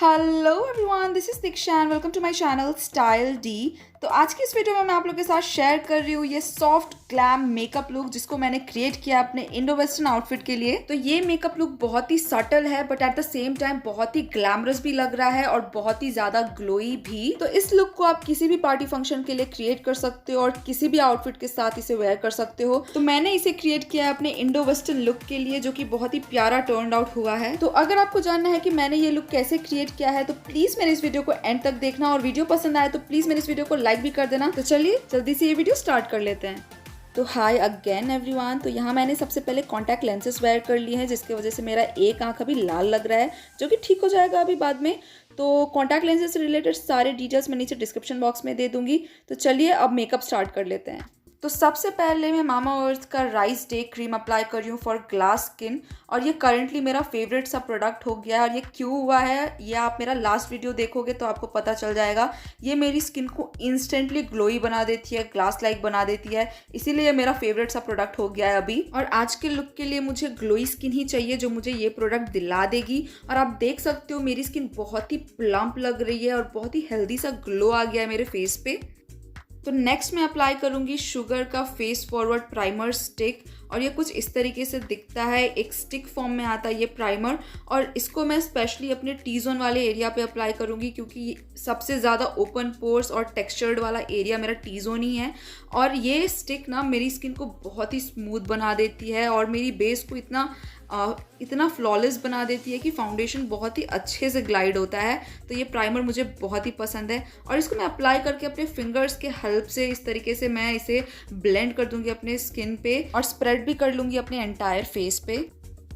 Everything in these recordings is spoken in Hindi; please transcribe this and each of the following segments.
Hello everyone, this is Diksha and welcome to my channel Style D. तो आज की इस वीडियो में मैं आप लोगों के साथ शेयर कर रही हूँ ये सॉफ्ट ग्लैम मेकअप लुक जिसको मैंने क्रिएट किया अपने इंडो वेस्टर्न आउटफिट के लिए। तो ये मेकअप लुक बहुत ही सटल है but at the same time बहुत ही ग्लैमरस भी लग रहा है और बहुत ही ज्यादा ग्लोई भी। तो इस लुक को आप किसी भी पार्टी फंक्शन के लिए क्रिएट कर सकते हो और किसी भी आउटफिट के साथ इसे वेयर कर सकते हो। तो मैंने इसे क्रिएट किया है अपने इंडो वेस्टर्न लुक के लिए जो कि बहुत ही प्यारा टर्न आउट हुआ है। तो अगर आपको जानना है कि मैंने ये लुक कैसे क्रिएट किया है तो प्लीज मेरे इस वीडियो को एंड तक देखना, और वीडियो पसंद आए तो प्लीज मेरे इस वीडियो को लाइक भी कर देना। तो चलिए जल्दी से ये वीडियो स्टार्ट कर लेते हैं। तो हाय अगेन एवरीवन। तो यहाँ मैंने सबसे पहले कॉन्टैक्ट लेंसेज वेयर कर लिए हैं जिसकी वजह से मेरा एक आंख अभी लाल लग रहा है जो कि ठीक हो जाएगा अभी बाद में। तो कॉन्टैक्ट लेंसेज से रिलेटेड सारे डिटेल्स मैं नीचे डिस्क्रिप्शन बॉक्स में दे दूंगी। तो चलिए अब मेकअप स्टार्ट कर लेते हैं। तो सबसे पहले मैं मामा अर्थ का राइस डे क्रीम अप्लाई कर रही हूँ फॉर ग्लास स्किन, और ये करंटली मेरा फेवरेट सा प्रोडक्ट हो गया है। और ये क्यों हुआ है ये आप मेरा लास्ट वीडियो देखोगे तो आपको पता चल जाएगा। ये मेरी स्किन को इंस्टेंटली ग्लोई बना देती है, ग्लास लाइक बना देती है, इसीलिए मेरा फेवरेट सा प्रोडक्ट हो गया है अभी। और आज के लुक के लिए मुझे ग्लोई स्किन ही चाहिए जो मुझे ये प्रोडक्ट दिला देगी। और आप देख सकते हो मेरी स्किन बहुत ही प्लम्प लग रही है और बहुत ही हेल्दी सा ग्लो आ गया है मेरे फेस पे। तो नेक्स्ट मैं अप्लाई करूंगी शुगर का फेस फॉरवर्ड प्राइमर स्टिक, और ये कुछ इस तरीके से दिखता है, एक स्टिक फॉर्म में आता है ये प्राइमर। और इसको मैं स्पेशली अपने टी जोन वाले एरिया पे अप्लाई करूंगी क्योंकि सबसे ज़्यादा ओपन पोर्स और टेक्सचर्ड वाला एरिया मेरा टी जोन ही है। और ये स्टिक ना मेरी स्किन को बहुत ही स्मूथ बना देती है और मेरी बेस को इतना फ्लॉलेस बना देती है कि फाउंडेशन बहुत ही अच्छे से ग्लाइड होता है। तो ये प्राइमर मुझे बहुत ही पसंद है और इसको मैं अप्लाई करके अपने फिंगर्स के हेल्प से इस तरीके से मैं इसे ब्लेंड कर दूंगी अपने स्किन पे और स्प्रेड भी कर लूँगी अपने एंटायर फेस पे।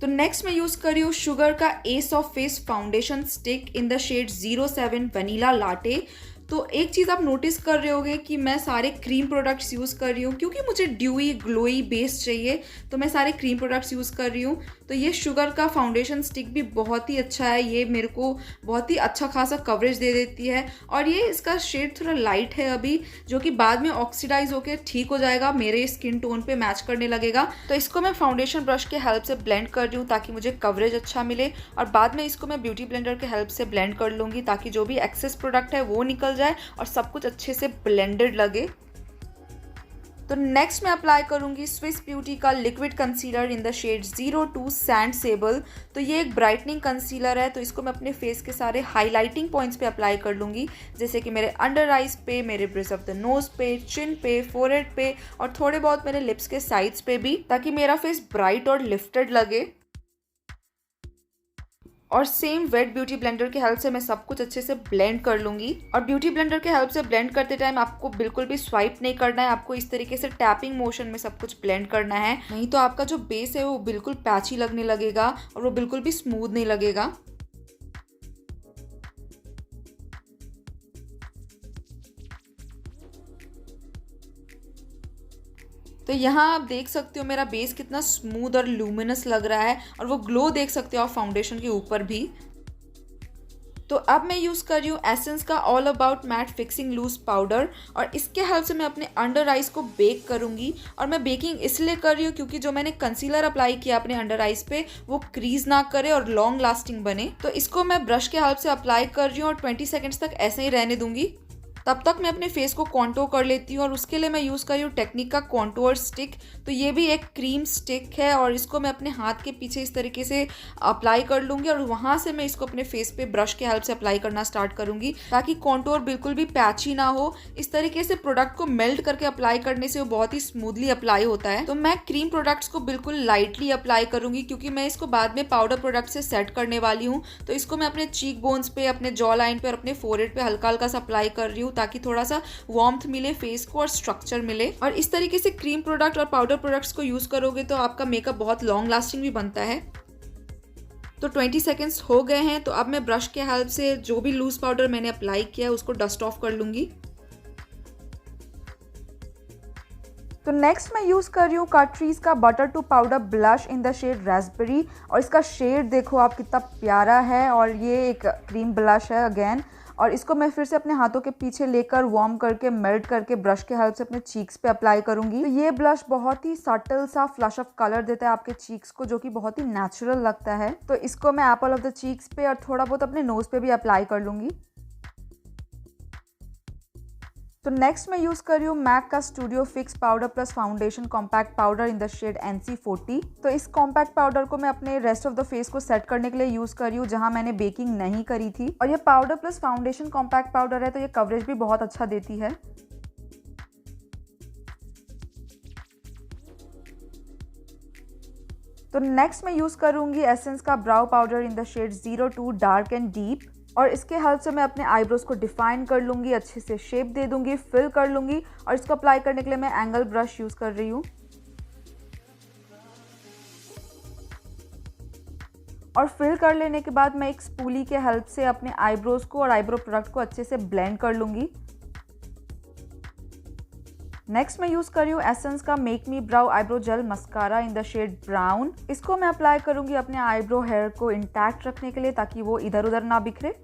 तो नेक्स्ट मैं यूज़ कर रही हूँ शुगर का Ace of Face foundation stick in the shade 07 vanilla latte. तो एक चीज़ आप नोटिस कर रहे होगे कि मैं सारे क्रीम प्रोडक्ट्स यूज़ कर रही हूँ क्योंकि मुझे ड्यूई ग्लोई बेस चाहिए, तो मैं सारे क्रीम प्रोडक्ट्स यूज़ कर रही हूँ। तो ये शुगर का फाउंडेशन स्टिक भी बहुत ही अच्छा है, ये मेरे को बहुत ही अच्छा खासा कवरेज दे देती है। और ये इसका शेड थोड़ा लाइट है अभी जो कि बाद में ऑक्सीडाइज होकर ठीक हो जाएगा, मेरे स्किन टोन पे मैच करने लगेगा। तो इसको मैं फाउंडेशन ब्रश के हेल्प से ब्लेंड कर रही हूँ ताकि मुझे कवरेज अच्छा मिले, और बाद में इसको मैं ब्यूटी ब्लेंडर के हेल्प से ब्लेंड कर लूँगी ताकि जो भी एक्सेस प्रोडक्ट है वो निकल जाए और सब कुछ अच्छे से ब्लेंडेड लगे। तो नेक्स्ट मैं अप्लाई करूंगी स्विस ब्यूटी का liquid concealer in the shade 02 sand sable. तो ये एक ब्राइटनिंग कंसीलर है, तो इसको मैं अपने फेस के सारे हाइलाइटिंग पॉइंट्स पे अप्लाई कर लूँगी, जैसे कि मेरे अंडर आइज पे, मेरे ब्रिज ऑफ द नोज पे, चिन पे, फोरहेड पे और थोड़े बहुत मेरे लिप्स के साइड्स पे भी, ताकि मेरा फेस ब्राइट और लिफ्टेड लगे। और सेम वेट ब्यूटी ब्लेंडर के हेल्प से मैं सब कुछ अच्छे से ब्लेंड कर लूँगी। और ब्यूटी ब्लेंडर के हेल्प से ब्लेंड करते टाइम आपको बिल्कुल भी स्वाइप नहीं करना है, आपको इस तरीके से टैपिंग मोशन में सब कुछ ब्लेंड करना है, नहीं तो आपका जो बेस है वो बिल्कुल पैची लगने लगेगा और वो बिल्कुल भी स्मूथ नहीं लगेगा। तो यहाँ आप देख सकते हो मेरा बेस कितना स्मूथ और लूमिनस लग रहा है और वो ग्लो देख सकते हो आप फाउंडेशन के ऊपर भी। तो अब मैं यूज़ कर रही हूँ एसेंस का all about matt fixing loose powder, और इसके हेल्प से मैं अपने अंडर आइज को बेक करूँगी। और मैं बेकिंग इसलिए कर रही हूँ क्योंकि जो मैंने कंसीलर अप्लाई किया अपने अंडर आइज पे वो क्रीज ना करे और लॉन्ग लास्टिंग बने। तो इसको मैं ब्रश के हेल्प से अप्लाई कर रही हूँ और 20 सेकेंड्स तक ऐसे ही रहने दूंगी। तब तक मैं अपने फेस को कॉन्टोर कर लेती हूँ और उसके लिए मैं यूज़ कर रही हूँ टेक्निक का कॉन्टोर स्टिक। तो ये भी एक क्रीम स्टिक है और इसको मैं अपने हाथ के पीछे इस तरीके से अप्लाई कर लूँगी और वहाँ से मैं इसको अपने फेस पे ब्रश के हेल्प से अप्लाई करना स्टार्ट करूँगी ताकि कॉन्टोर बिल्कुल भी पैची ना हो। इस तरीके से प्रोडक्ट को मेल्ट करके अप्लाई करने से वो बहुत ही स्मूथली अप्लाई होता है। तो मैं क्रीम प्रोडक्ट्स को बिल्कुल लाइटली अप्लाई करूँगी क्योंकि मैं इसको बाद में पाउडर प्रोडक्ट से सेट करने वाली हूँ। तो इसको मैं अपने चीक बोन्स पे, अपने जॉ लाइन पे और अपने फोरहेड पे हल्का हल्का सा अप्लाई कर रही हूँ ताकि थोड़ा सा वार्मथ मिले फेस को और स्ट्रक्चर मिले। और इस तरीके से क्रीम प्रोडक्ट और पाउडर प्रोडक्ट्स को यूज करोगे तो आपका मेकअप बहुत लॉन्ग लास्टिंग भी बनता है। तो 20 सेकेंड्स हो गए हैं, तो अब मैं ब्रश के हेल्प से जो भी लूज पाउडर मैंने अप्लाई किया है उसको डस्ट ऑफ कर लूंगी। तो नेक्स्ट मैं यूज़ कर रही हूँ कैटरीज का butter to powder blush in the shade raspberry, और इसका शेड देखो आप कितना प्यारा है और ये एक क्रीम ब्लश है अगेन। और इसको मैं फिर से अपने हाथों के पीछे लेकर वार्म करके मेल्ट करके ब्रश के हेल्प से अपने चीक्स पे अप्लाई करूंगी। तो ये ब्लश बहुत ही सटल सा फ्लश ऑफ कलर देता है आपके चीक्स को, जो कि बहुत ही नेचुरल लगता है। तो इसको मैं एप्पल ऑफ द चीक्स पे और थोड़ा बहुत अपने नोज पे भी अप्लाई कर लूंगी। तो नेक्स्ट मैं यूज़ कर रही हूँ मैक का studio fix powder plus foundation compact powder in the shade NC40। तो इस कॉम्पैक्ट पाउडर को मैं अपने रेस्ट ऑफ द फेस को सेट करने के लिए यूज़ कर रही हूँ, जहाँ मैंने बेकिंग नहीं करी थी। और ये powder plus foundation compact powder है, तो ये कवरेज भी बहुत अच्छा देती है। तो नेक्स्ट मैं यूज़ करूँगी एसेंस का brow powder in the shade 02 dark and deep. और इसके हेल्प से मैं अपने आईब्रोज को डिफाइन कर लूँगी, अच्छे से शेप दे दूँगी, फिल कर लूँगी। और इसको अप्लाई करने के लिए मैं एंगल ब्रश यूज़ कर रही हूँ। और फिल कर लेने के बाद मैं एक स्पूली के हेल्प से अपने आईब्रोज को और आईब्रो प्रोडक्ट को अच्छे से ब्लेंड कर लूँगी। नेक्स्ट मैं यूज़ कर रही हूँ एसेंस का make me brow eyebrow gel mascara in the shade brown. इसको मैं अप्लाई करूँगी अपने आईब्रो हेयर को इंटैक्ट रखने के लिए, ताकि वो इधर उधर ना बिखरे।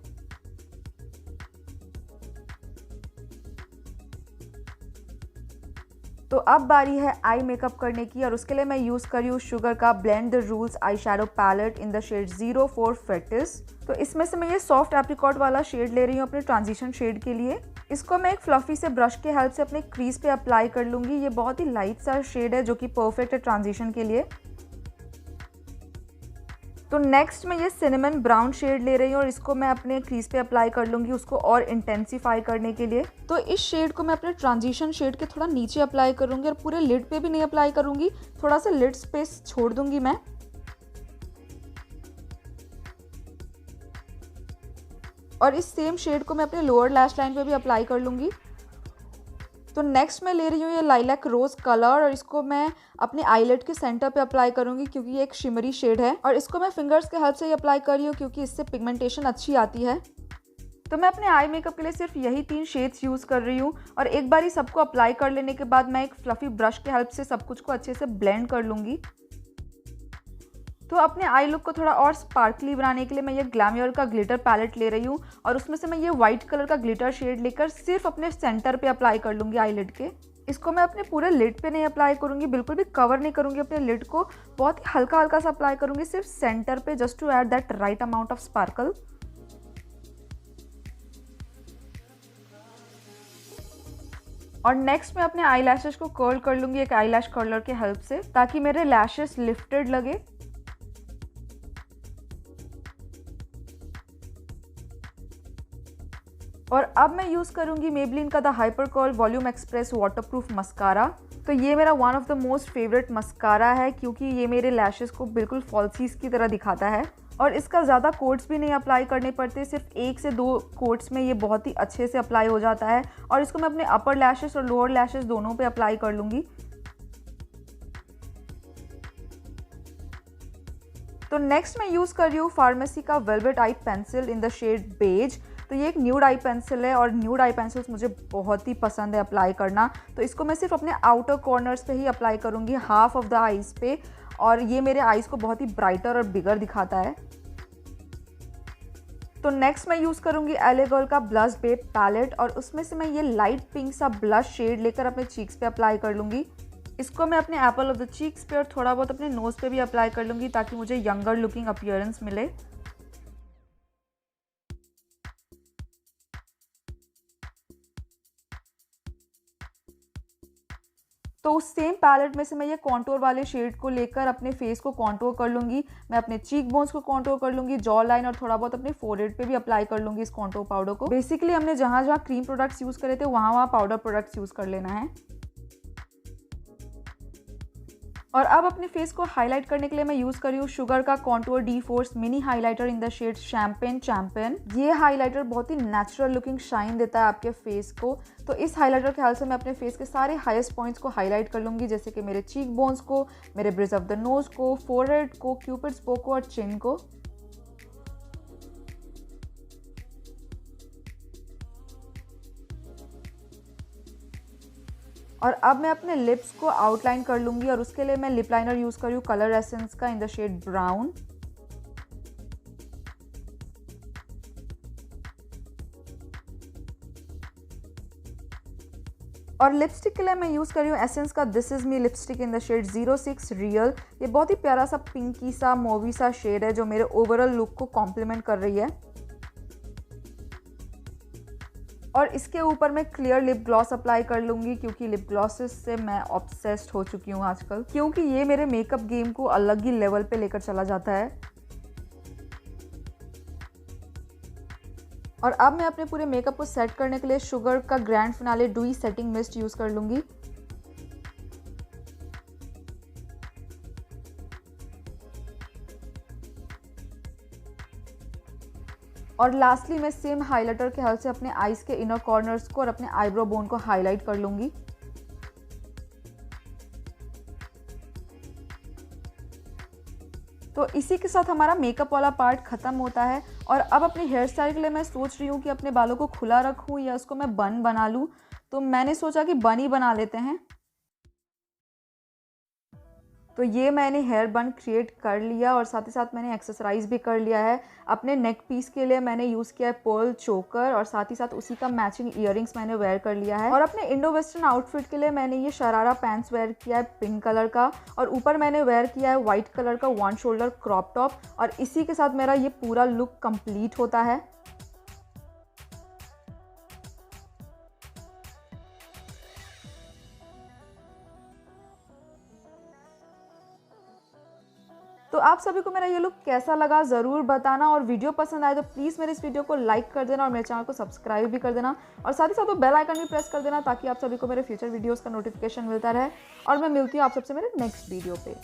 तो अब बारी है आई मेकअप करने की, और उसके लिए मैं यूज़ कर रही हूँ शुगर का blend the rules eye shadow palette in the shade 04 fetish. तो इसमें से मैं ये सॉफ्ट एप्रिकॉट वाला शेड ले रही हूँ अपने ट्रांजिशन शेड के लिए। इसको मैं एक फ्लफी से ब्रश के हेल्प से अपने क्रीज पे अप्लाई कर लूँगी। ये बहुत ही लाइट सा शेड है, जो कि परफेक्ट है ट्रांजिशन के लिए। तो नेक्स्ट मैं ये सिनेमन ब्राउन शेड ले रही हूँ, और इसको मैं अपने क्रीज पे अप्लाई कर लूँगी, उसको और इंटेंसिफाई करने के लिए। तो इस शेड को मैं अपने ट्रांजिशन शेड के थोड़ा नीचे अप्लाई करूँगी, और पूरे लिड पे भी नहीं अप्लाई करूँगी, थोड़ा सा लिड स्पेस छोड़ दूँगी मैं। और इस सेम शेड को मैं अपने लोअर लैश लाइन पे भी अप्लाई कर लूँगी। तो नेक्स्ट मैं ले रही हूँ ये लाइलैक रोज़ कलर, और इसको मैं अपने आईलेट के सेंटर पे अप्लाई करूँगी, क्योंकि ये एक शिमरी शेड है। और इसको मैं फिंगर्स के हेल्प से ही अप्लाई कर रही हूँ, क्योंकि इससे पिगमेंटेशन अच्छी आती है। तो मैं अपने आई मेकअप के लिए सिर्फ यही 3 शेड्स यूज़ कर रही हूँ। और एक बार ही सबको अप्लाई कर लेने के बाद मैं एक फ्लफी ब्रश के हेल्प से सब कुछ को अच्छे से ब्लेंड कर लूँगी। तो अपने आई लुक को थोड़ा और स्पार्कली बनाने के लिए मैं ये ग्लैमर का ग्लिटर पैलेट ले रही हूँ, और उसमें से मैं ये वाइट कलर का ग्लिटर शेड लेकर सिर्फ अपने सेंटर पे अप्लाई कर लूँगी आईलिड के। इसको मैं अपने पूरे लिड पे नहीं अप्लाई करूँगी, बिल्कुल भी कवर नहीं करूँगी अपने लिड को, बहुत ही हल्का हल्का सा अप्लाई करूँगी सिर्फ सेंटर पे, just to add that right amount of sparkle. और नेक्स्ट मैं अपने आई लैशेस को कर्ल कर लूँगी एक आई लैश कर्लर के हेल्प से, ताकि मेरे लैशेस लिफ्टेड लगे। और अब मैं यूज़ करूँगी मेबलिन का the hyper curl volume express waterproof mascara. तो ये मेरा one of the most favourite mascara है, क्योंकि ये मेरे लैशेस को बिल्कुल फॉल्सीज की तरह दिखाता है। और इसका ज़्यादा कोट्स भी नहीं अप्लाई करने पड़ते, सिर्फ 1 से 2 कोट्स में ये बहुत ही अच्छे से अप्लाई हो जाता है। और इसको मैं अपने अपर लैशेस और लोअर लैशेस दोनों पे अप्लाई कर लूँगी। तो नेक्स्ट मैं यूज़ कर रही हूँ फार्मेसी का velvet eye pencil in the shade beige. तो ये एक न्यूड आई पेंसिल है, और न्यूड आई पेंसिल्स मुझे बहुत ही पसंद है अप्लाई करना। तो इसको मैं सिर्फ अपने आउटर कॉर्नर्स पे ही अप्लाई करूँगी, हाफ ऑफ द आईज पे, और ये मेरे आईज को बहुत ही ब्राइटर और बिगर दिखाता है। तो नेक्स्ट मैं यूज़ करूँगी LA गर्ल का ब्लश बेब पैलेट, और उसमें से मैं ये लाइट पिंक सा ब्लश शेड लेकर अपने चीक्स पे अप्लाई कर लूँगी। इसको मैं अपने एप्पल ऑफ द चीक्स पे और थोड़ा बहुत अपने नोज़ पे भी अप्लाई कर लूँगी, ताकि मुझे यंगर लुकिंग अपीयरेंस मिले। तो उस सेम पैलेट में से मैं ये कॉन्टोर वाले शेड को लेकर अपने फेस को कॉन्टोर कर लूँगी। मैं अपने चीक बोन्स को कॉन्टोर कर लूँगी, जॉ लाइन, और थोड़ा बहुत अपने फोरहेड पे भी अप्लाई कर लूँगी इस कॉन्टोर पाउडर को। बेसिकली हमने जहाँ जहाँ क्रीम प्रोडक्ट्स यूज़ करे थे, वहाँ पाउडर प्रोडक्ट्स यूज़ कर लेना है। और अब अपने फेस को हाईलाइट करने के लिए मैं यूज़ कर रही हूँ शुगर का contour de force mini highlighter in the shade champagne champion. ये हाइलाइटर बहुत ही नेचुरल लुकिंग शाइन देता है आपके फेस को। तो इस हाइलाइटर के हेल्प से मैं अपने फेस के सारे हाईएस्ट पॉइंट्स को हाईलाइट कर लूँगी, जैसे कि मेरे चीक बोन्स को, मेरे ब्रिज ऑफ द नोज को, फोरहेड को, क्यूपिड्स बो को और चिन को। और अब मैं अपने लिप्स को आउटलाइन कर लूँगी, और उसके लिए मैं लिप लाइनर यूज़ कर रही हूँ कलर एसेंस का इन द शेड ब्राउन। और लिपस्टिक के लिए मैं यूज़ कर रही हूँ एसेंस का this is me lipstick in the shade 06 real. ये बहुत ही प्यारा सा पिंकी सा मूवी सा शेड है जो मेरे ओवरऑल लुक को कॉम्प्लीमेंट कर रही है। और इसके ऊपर मैं क्लियर लिप ग्लॉस अप्लाई कर लूँगी क्योंकि लिप ग्लॉसेस से मैं ऑब्सेस्ड हो चुकी हूँ आजकल, क्योंकि ये मेरे मेकअप गेम को अलग ही लेवल पे लेकर चला जाता है। और अब मैं अपने पूरे मेकअप को सेट करने के लिए शुगर का grand finale dewy setting mist use कर लूँगी। और लास्टली मैं सेम हाइलाइटर के हेल्प से अपने आईज के इनर कॉर्नर्स को और अपने आईब्रो बोन को हाईलाइट कर लूँगी। तो इसी के साथ हमारा मेकअप वाला पार्ट ख़त्म होता है। और अब अपने हेयर स्टाइल के लिए मैं सोच रही हूँ कि अपने बालों को खुला रखूँ या उसको मैं बन बना लूँ। तो मैंने सोचा कि बन ही बना लेते हैं। तो ये मैंने हेयर बन क्रिएट कर लिया और साथ ही साथ मैंने एक्सेसराइज भी कर लिया है। अपने नेक पीस के लिए मैंने यूज़ किया है पर्ल चोकर और साथ ही साथ उसी का मैचिंग ईयरिंग्स मैंने वेयर कर लिया है। और अपने इंडो वेस्टर्न आउटफिट के लिए मैंने ये शरारा पैंट्स वेयर किया है पिंक कलर का और ऊपर मैंने वेयर किया है वाइट कलर का वन शोल्डर क्रॉप टॉप। और इसी के साथ मेरा ये पूरा लुक कंप्लीट होता है। तो आप सभी को मेरा ये लुक कैसा लगा ज़रूर बताना और वीडियो पसंद आए तो प्लीज़ मेरे इस वीडियो को लाइक कर देना और मेरे चैनल को सब्सक्राइब भी कर देना और साथ ही साथ वो बेल आइकन भी प्रेस कर देना ताकि आप सभी को मेरे फ्यूचर वीडियोस का नोटिफिकेशन मिलता रहे। और मैं मिलती हूँ आप सबसे मेरे नेक्स्ट वीडियो पे।